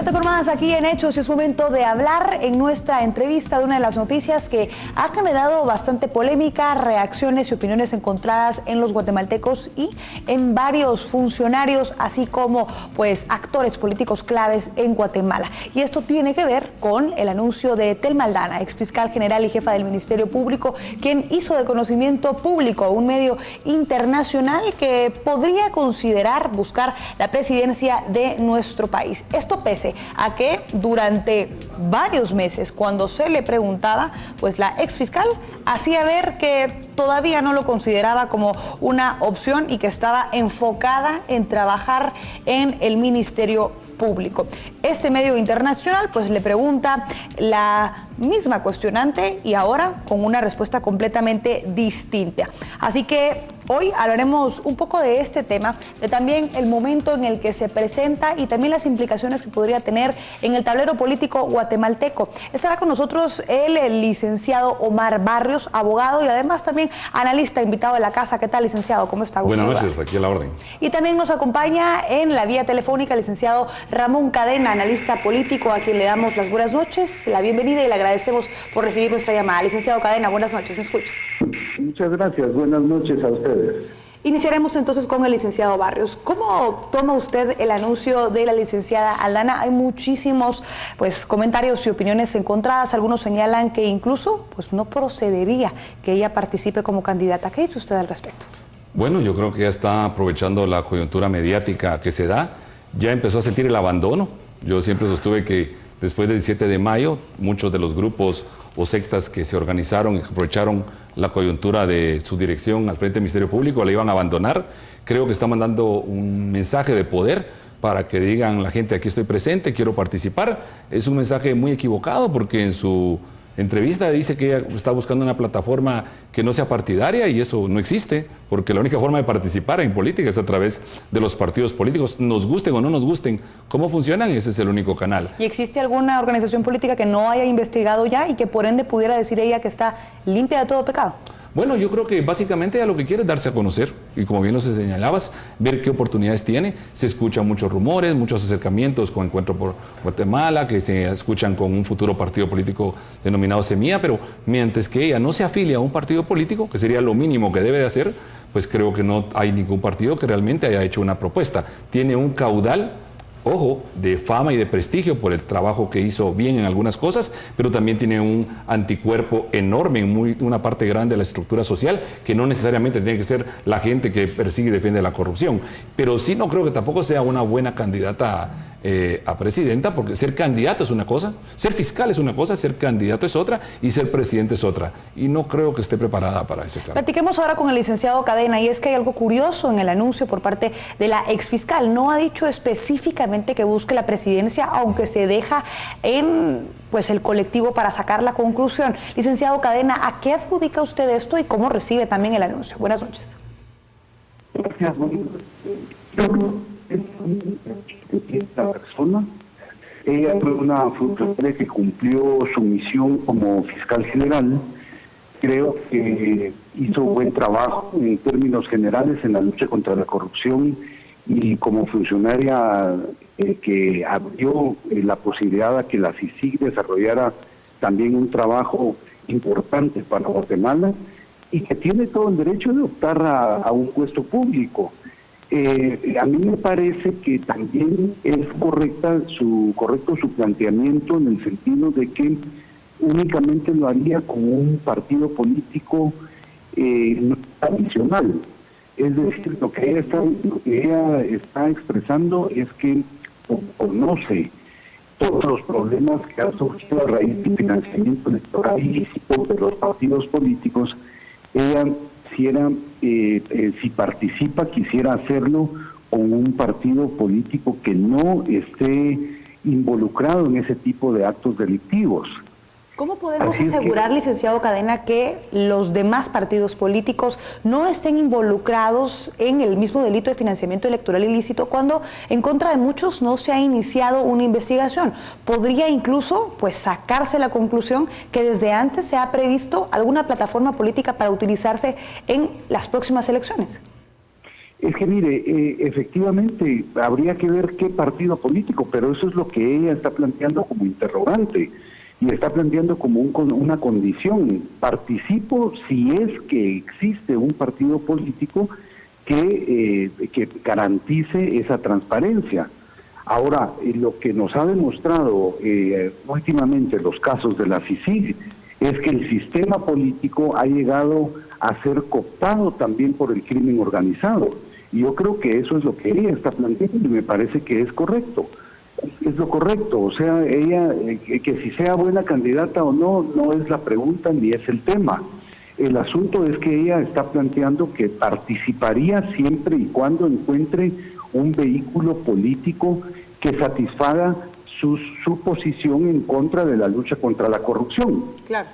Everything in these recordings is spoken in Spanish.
Suerte con más aquí en Hechos. Es momento de hablar en nuestra entrevista de una de las noticias que ha generado bastante polémica, reacciones y opiniones encontradas en los guatemaltecos y en varios funcionarios, así como pues actores políticos claves en Guatemala. Y esto tiene que ver con el anuncio de Telma Aldana, exfiscal general y jefa del Ministerio Público, quien hizo de conocimiento público a un medio internacional que podría considerar buscar la presidencia de nuestro país. Esto pese a que durante varios meses, cuando se le preguntaba, pues la exfiscal hacía ver que todavía no lo consideraba como una opción y que estaba enfocada en trabajar en el Ministerio Público. Este medio internacional pues le pregunta la misma cuestionante y ahora con una respuesta completamente distinta. Así que hoy hablaremos un poco de este tema, de también el momento en el que se presenta y también las implicaciones que podría tener en el tablero político guatemalteco. Estará con nosotros el licenciado Omar Barrios, abogado y además también analista invitado de la casa. ¿Qué tal, licenciado? ¿Cómo está? Buenas noches, aquí a la orden. Y también nos acompaña en la vía telefónica el licenciado Ramón Cadena, analista político, a quien le damos las buenas noches, la bienvenida y le agradecemos por recibir nuestra llamada. Licenciado Cadena, buenas noches, ¿me escucha? Muchas gracias, buenas noches a ustedes. Iniciaremos entonces con el licenciado Barrios. ¿Cómo toma usted el anuncio de la licenciada Aldana? Hay muchísimos pues, comentarios y opiniones encontradas. Algunos señalan que incluso pues, no procedería que ella participe como candidata. ¿Qué dice usted al respecto? Bueno, yo creo que ya está aprovechando la coyuntura mediática que se da. Ya empezó a sentir el abandono. Yo siempre sostuve que después del 17 de mayo, muchos de los grupos o sectas que se organizaron y que aprovecharon la coyuntura de su dirección al frente del Ministerio Público la iban a abandonar. Creo que está mandando un mensaje de poder para que digan la gente, aquí estoy presente, quiero participar. Es un mensaje muy equivocado porque en su entrevista dice que ella está buscando una plataforma que no sea partidaria y eso no existe, porque la única forma de participar en política es a través de los partidos políticos, nos gusten o no nos gusten. ¿Cómo funcionan? Ese es el único canal. ¿Y existe alguna organización política que no haya investigado ya y que por ende pudiera decir ella que está limpia de todo pecado? Bueno, yo creo que básicamente ella lo que quiere es darse a conocer y como bien lo señalabas, ver qué oportunidades tiene. Se escuchan muchos rumores, muchos acercamientos con Encuentro por Guatemala, que se escuchan con un futuro partido político denominado Semilla, pero mientras que ella no se afilia a un partido político, que sería lo mínimo que debe de hacer, pues creo que no hay ningún partido que realmente haya hecho una propuesta. Tiene un caudal, ojo, de fama y de prestigio por el trabajo que hizo bien en algunas cosas, pero también tiene un anticuerpo enorme en una parte grande de la estructura social, que no necesariamente tiene que ser la gente que persigue y defiende la corrupción. Pero sí no creo que tampoco sea una buena candidata a presidenta, porque ser candidato es una cosa, ser fiscal es una cosa, ser candidato es otra y ser presidente es otra. Y no creo que esté preparada para ese cargo. Platiquemos ahora con el licenciado Cadena, y es que hay algo curioso en el anuncio por parte de la exfiscal. No ha dicho específicamente que busque la presidencia, aunque se deja en pues, el colectivo para sacar la conclusión. Licenciado Cadena, ¿a qué adjudica usted esto y cómo recibe también el anuncio? Buenas noches. Gracias. Esta persona, ella fue una funcionaria que cumplió su misión como fiscal general. Creo que hizo buen trabajo en términos generales en la lucha contra la corrupción y como funcionaria que abrió la posibilidad de que la CICIG desarrollara también un trabajo importante para Guatemala y que tiene todo el derecho de optar a un puesto público. A mí me parece que también es correcto su planteamiento en el sentido de que únicamente lo haría con un partido político no tradicional. Es decir, lo que ella está expresando es que conoce todos los problemas que han surgido a raíz del financiamiento electoral ilícito de los partidos políticos. Ella si participa, quisiera hacerlo con un partido político que no esté involucrado en ese tipo de actos delictivos. ¿Cómo podemos asegurar, licenciado Cadena, que los demás partidos políticos no estén involucrados en el mismo delito de financiamiento electoral ilícito cuando en contra de muchos no se ha iniciado una investigación? ¿Podría incluso pues, sacarse la conclusión que desde antes se ha previsto alguna plataforma política para utilizarse en las próximas elecciones? Es que mire, efectivamente habría que ver qué partido político, pero eso es lo que ella está planteando como interrogante y está planteando como una condición. Participo si es que existe un partido político que garantice esa transparencia. Ahora, lo que nos ha demostrado últimamente los casos de la CICIG es que el sistema político ha llegado a ser cooptado también por el crimen organizado. Y yo creo que eso es lo que ella está planteando y me parece que es correcto. Es lo correcto, o sea, ella, que si sea buena candidata o no, no es la pregunta ni es el tema. El asunto es que ella está planteando que participaría siempre y cuando encuentre un vehículo político que satisfaga su posición en contra de la lucha contra la corrupción. Claro.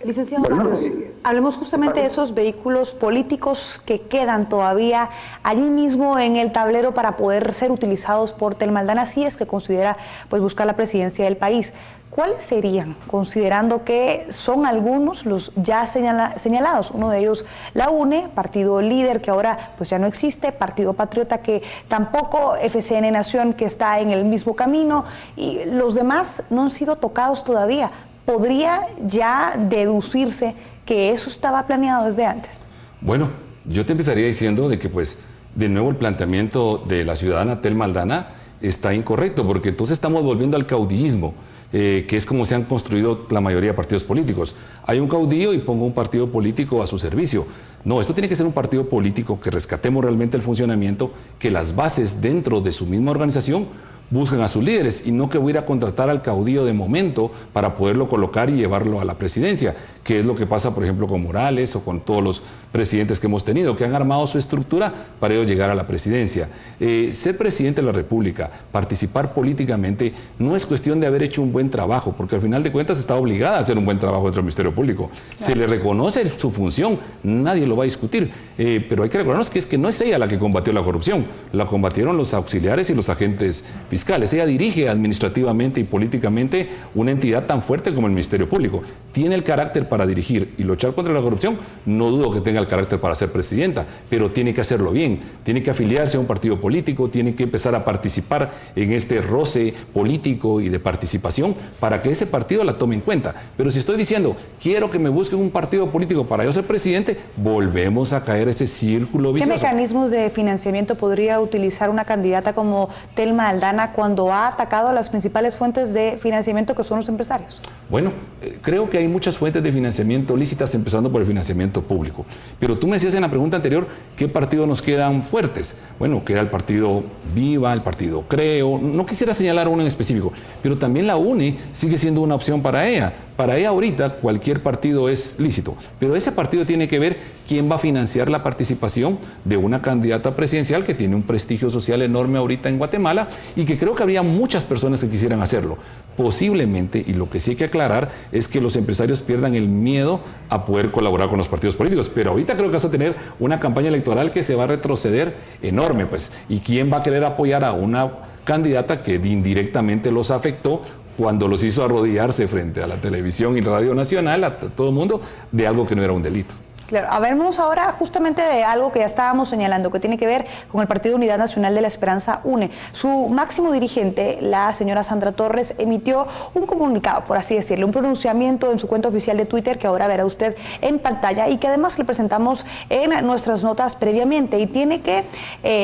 Licenciado Barrios, hablemos justamente de esos vehículos políticos que quedan todavía allí mismo en el tablero para poder ser utilizados por Telma Aldana si es que considera pues buscar la presidencia del país. ¿Cuáles serían, considerando que son algunos los ya señalados? Uno de ellos, la UNE, partido líder que ahora pues ya no existe, Partido Patriota que tampoco, FCN Nación que está en el mismo camino, y los demás no han sido tocados todavía. ¿Podría ya deducirse que eso estaba planeado desde antes? Bueno, yo te empezaría diciendo de que pues de nuevo el planteamiento de la ciudadana Telma Aldana está incorrecto, porque entonces estamos volviendo al caudillismo. Que es como se han construido la mayoría de partidos políticos. Hay un caudillo y pongo un partido político a su servicio. No, esto tiene que ser un partido político que rescatemos realmente el funcionamiento, que las bases dentro de su misma organización buscan a sus líderes y no que voy a ir a contratar al caudillo de momento para poderlo colocar y llevarlo a la presidencia, que es lo que pasa, por ejemplo, con Morales o con todos los presidentes que hemos tenido, que han armado su estructura para ellos llegar a la presidencia. Ser presidente de la República, participar políticamente, no es cuestión de haber hecho un buen trabajo, porque al final de cuentas está obligada a hacer un buen trabajo dentro del Ministerio Público. Se le reconoce su función, nadie lo va a discutir, pero hay que reconocer que no es ella la que combatió la corrupción, la combatieron los auxiliares y los agentes fiscales. Ella dirige administrativamente y políticamente una entidad tan fuerte como el Ministerio Público. Tiene el carácter para dirigir y luchar contra la corrupción, no dudo que tenga el carácter para ser presidenta, pero tiene que hacerlo bien, tiene que afiliarse a un partido político, tiene que empezar a participar en este roce político y de participación para que ese partido la tome en cuenta. Pero si estoy diciendo, quiero que me busquen un partido político para yo ser presidente, volvemos a caer ese círculo vicioso. ¿Qué mecanismos de financiamiento podría utilizar una candidata como Telma Aldana cuando ha atacado a las principales fuentes de financiamiento que son los empresarios? Bueno, creo que hay muchas fuentes de financiamiento lícitas, empezando por el financiamiento público. Pero tú me decías en la pregunta anterior, ¿qué partidos nos quedan fuertes? Bueno, queda el partido Viva, el partido Creo, no quisiera señalar uno en específico, pero también la UNE sigue siendo una opción para ella. Para ella ahorita cualquier partido es lícito, pero ese partido tiene que ver quién va a financiar la participación de una candidata presidencial que tiene un prestigio social enorme ahorita en Guatemala y que creo que habría muchas personas que quisieran hacerlo. Posiblemente, y lo que sí hay que aclarar, es que los empresarios pierdan el miedo a poder colaborar con los partidos políticos, pero ahorita creo que vas a tener una campaña electoral que se va a retroceder enorme, pues, y quién va a querer apoyar a una candidata que indirectamente los afectó cuando los hizo arrodillarse frente a la televisión y Radio Nacional, a todo el mundo, de algo que no era un delito. Claro, hablemos ahora justamente de algo que ya estábamos señalando, que tiene que ver con el Partido Unidad Nacional de la Esperanza, UNE. Su máximo dirigente, la señora Sandra Torres, emitió un comunicado, por así decirlo, un pronunciamiento en su cuenta oficial de Twitter que ahora verá usted en pantalla y que además le presentamos en nuestras notas previamente, y tiene que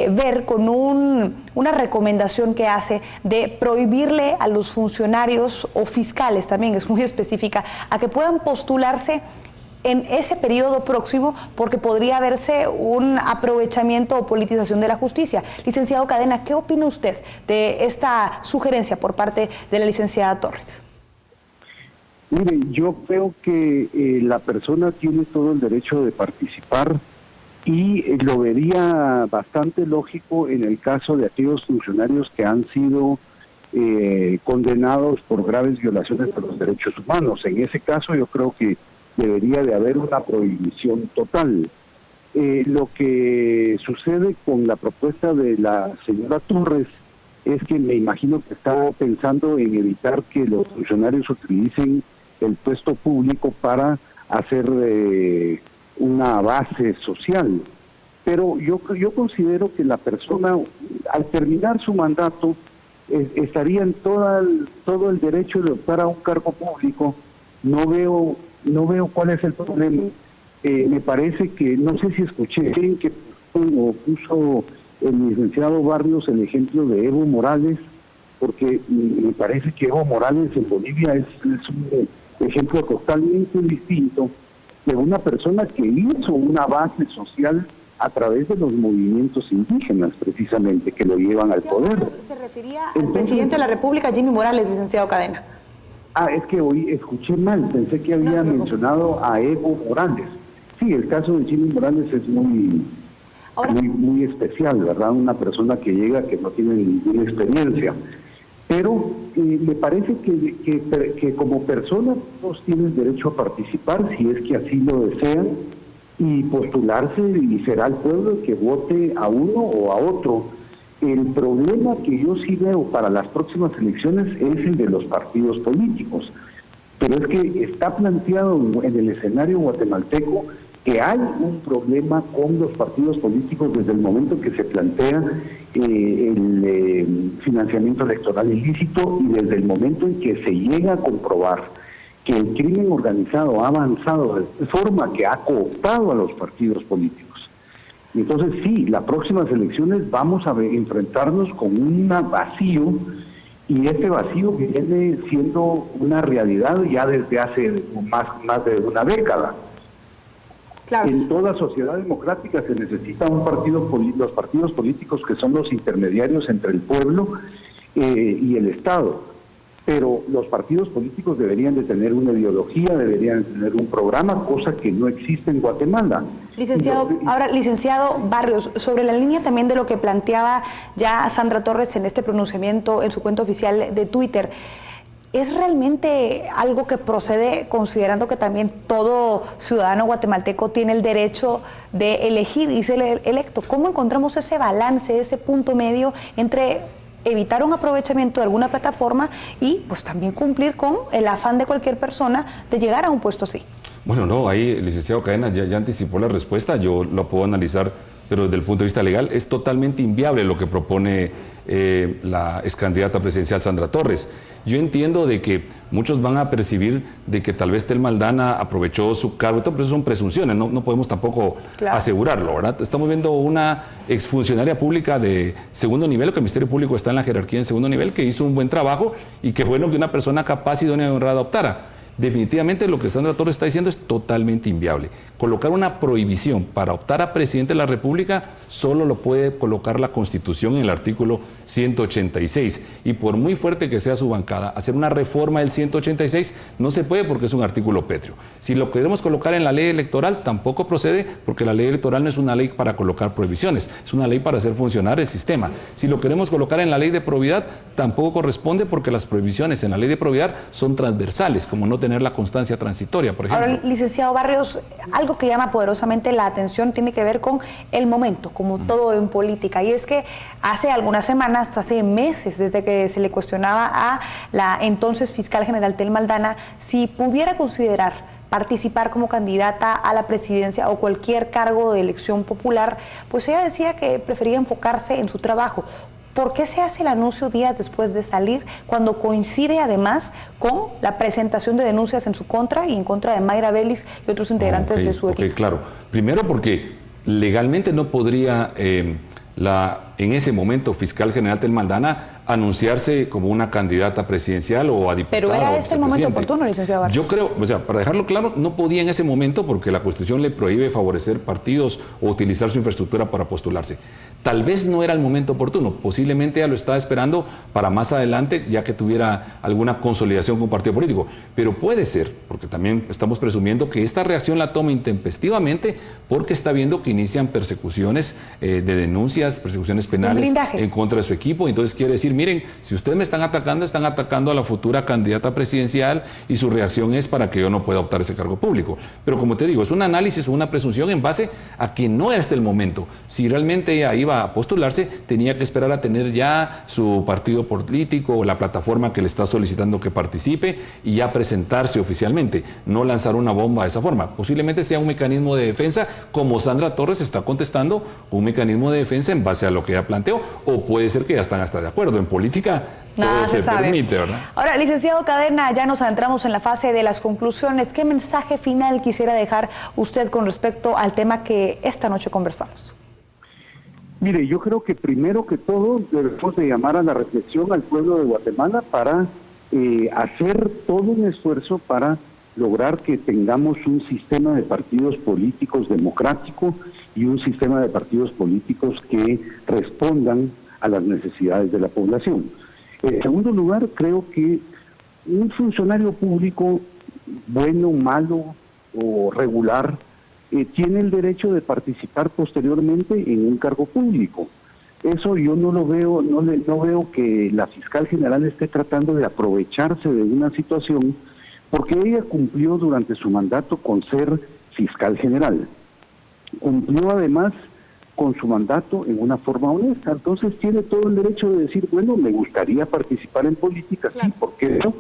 ver con una recomendación que hace de prohibirle a los funcionarios o fiscales, también es muy específica, a que puedan postularse en ese periodo próximo, porque podría verse un aprovechamiento o politización de la justicia. Licenciado Cadena, ¿qué opina usted de esta sugerencia por parte de la licenciada Torres? Mire, yo creo que la persona tiene todo el derecho de participar y lo vería bastante lógico en el caso de aquellos funcionarios que han sido condenados por graves violaciones de los derechos humanos. En ese caso yo creo que debería de haber una prohibición total. Lo que sucede con la propuesta de la señora Torres es que me imagino que está pensando en evitar que los funcionarios utilicen el puesto público para hacer una base social. Pero yo considero que la persona, al terminar su mandato, estaría en todo el derecho de optar a un cargo público. No veo cuál es el problema. Me parece que, no sé si escuché que puso el licenciado Barrios el ejemplo de Evo Morales, porque me parece que Evo Morales en Bolivia es un ejemplo totalmente distinto de una persona que hizo una base social a través de los movimientos indígenas, precisamente, que lo llevan al poder. Se refería al presidente de la República, Jimmy Morales, licenciado Cadena. Es que hoy escuché mal, pensé que había mencionado a Evo Morales. Sí, el caso de Jimmy Morales es muy especial, ¿verdad? Una persona que llega que no tiene ninguna experiencia. Pero me parece que como persona todos tienen derecho a participar si es que así lo desean y postularse, y será el pueblo el que vote a uno o a otro. El problema que yo sí veo para las próximas elecciones es el de los partidos políticos. Pero es que está planteado en el escenario guatemalteco que hay un problema con los partidos políticos desde el momento que se plantea el financiamiento electoral ilícito y desde el momento en que se llega a comprobar que el crimen organizado ha avanzado de forma que ha cooptado a los partidos políticos. Entonces sí, las próximas elecciones vamos a enfrentarnos con un vacío, y este vacío viene siendo una realidad ya desde hace más de una década. Claro. En toda sociedad democrática se necesita un partido, los partidos políticos que son los intermediarios entre el pueblo y el Estado. Pero los partidos políticos deberían de tener una ideología, deberían de tener un programa, cosa que no existe en Guatemala. Licenciado Barrios, sobre la línea también de lo que planteaba ya Sandra Torres en este pronunciamiento en su cuenta oficial de Twitter, ¿es realmente algo que procede considerando que también todo ciudadano guatemalteco tiene el derecho de elegir y ser electo? ¿Cómo encontramos ese balance, ese punto medio entre evitar un aprovechamiento de alguna plataforma y pues también cumplir con el afán de cualquier persona de llegar a un puesto así? Bueno, no, ahí el licenciado Cadena ya anticipó la respuesta, yo lo puedo analizar, pero desde el punto de vista legal es totalmente inviable lo que propone la excandidata presidencial Sandra Torres. Yo entiendo de que muchos van a percibir de que tal vez Telma Aldana aprovechó su cargo, pero eso son presunciones, no podemos tampoco asegurarlo, ¿verdad? Estamos viendo una exfuncionaria pública de segundo nivel, que el Ministerio Público está en la jerarquía en segundo nivel, que hizo un buen trabajo y que bueno que una persona capaz, idónea y honrada optara. Definitivamente lo que Sandra Torres está diciendo es totalmente inviable. Colocar una prohibición para optar a presidente de la República solo lo puede colocar la Constitución en el artículo 186. Y por muy fuerte que sea su bancada, hacer una reforma del 186 no se puede porque es un artículo pétreo. Si lo queremos colocar en la ley electoral, tampoco procede porque la ley electoral no es una ley para colocar prohibiciones, es una ley para hacer funcionar el sistema. Si lo queremos colocar en la ley de probidad, tampoco corresponde porque las prohibiciones en la ley de probidad son transversales, como no tener la constancia transitoria, por ejemplo. Ahora, licenciado Barrios, algo que llama poderosamente la atención tiene que ver con el momento, como todo en política, y es que hace algunas semanas, hace meses, desde que se le cuestionaba a la entonces fiscal general Telma Aldana si pudiera considerar participar como candidata a la presidencia o cualquier cargo de elección popular, pues ella decía que prefería enfocarse en su trabajo. ¿Por qué se hace el anuncio días después de salir, cuando coincide además con la presentación de denuncias en su contra y en contra de Mayra Vélez y otros integrantes de su equipo? Claro. Primero porque legalmente no podría en ese momento fiscal general Telma Aldana anunciarse como una candidata presidencial o a diputada. Pero era este el momento oportuno, licenciado Barrios. Yo creo, o sea, para dejarlo claro, no podía en ese momento porque la Constitución le prohíbe favorecer partidos o utilizar su infraestructura para postularse. Tal vez no era el momento oportuno, posiblemente ella lo estaba esperando para más adelante, ya que tuviera alguna consolidación con un partido político. Pero puede ser, porque también estamos presumiendo que esta reacción la toma intempestivamente porque está viendo que inician persecuciones de denuncias, persecuciones penales en contra de su equipo. Entonces quiere decir, miren, si ustedes me están atacando a la futura candidata presidencial y su reacción es para que yo no pueda optar ese cargo público. Pero como te digo, es un análisis o una presunción en base a que no era este el momento. Si realmente ella iba iba a postularse, tenía que esperar a tener ya su partido político o la plataforma que le está solicitando que participe y ya presentarse oficialmente, no lanzar una bomba de esa forma. Posiblemente sea un mecanismo de defensa, como Sandra Torres está contestando, un mecanismo de defensa en base a lo que ella planteó, o puede ser que ya están hasta de acuerdo. En política todo se permite, ¿verdad? Ahora, licenciado Cadena, ya nos adentramos en la fase de las conclusiones. ¿Qué mensaje final quisiera dejar usted con respecto al tema que esta noche conversamos? Mire, yo creo que primero que todo debemos de llamar a la reflexión al pueblo de Guatemala para hacer todo un esfuerzo para lograr que tengamos un sistema de partidos políticos democrático y un sistema de partidos políticos que respondan a las necesidades de la población. En segundo lugar, creo que un funcionario público, bueno, malo o regular, tiene el derecho de participar posteriormente en un cargo público. Eso yo no lo veo, no veo que la fiscal general esté tratando de aprovecharse de una situación, porque ella cumplió durante su mandato con ser fiscal general. Cumplió además con su mandato en una forma honesta, entonces tiene todo el derecho de decir, bueno, me gustaría participar en política, sí, ¿por qué no?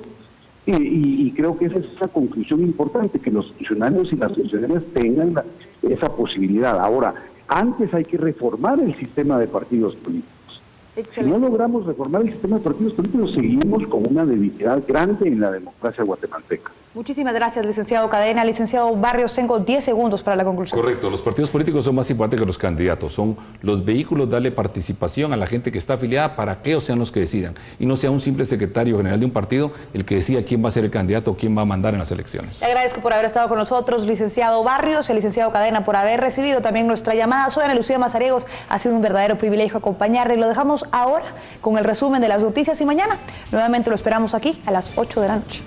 Y creo que esa es una conclusión importante, que los funcionarios y las funcionarias tengan esa posibilidad. Ahora, antes hay que reformar el sistema de partidos políticos. Excelente. Si no logramos reformar el sistema de partidos políticos, seguimos con una debilidad grande en la democracia guatemalteca. Muchísimas gracias, licenciado Cadena. Licenciado Barrios, tengo 10 segundos para la conclusión. Correcto, los partidos políticos son más importantes que los candidatos, son los vehículos, darle participación a la gente que está afiliada para que ellos sean los que decidan, y no sea un simple secretario general de un partido el que decida quién va a ser el candidato o quién va a mandar en las elecciones. Le agradezco por haber estado con nosotros, licenciado Barrios, el licenciado Cadena, por haber recibido también nuestra llamada. Soy Ana Lucía Mazariegos, ha sido un verdadero privilegio acompañarle, y lo dejamos ahora con el resumen de las noticias, y mañana nuevamente lo esperamos aquí a las 8 de la noche.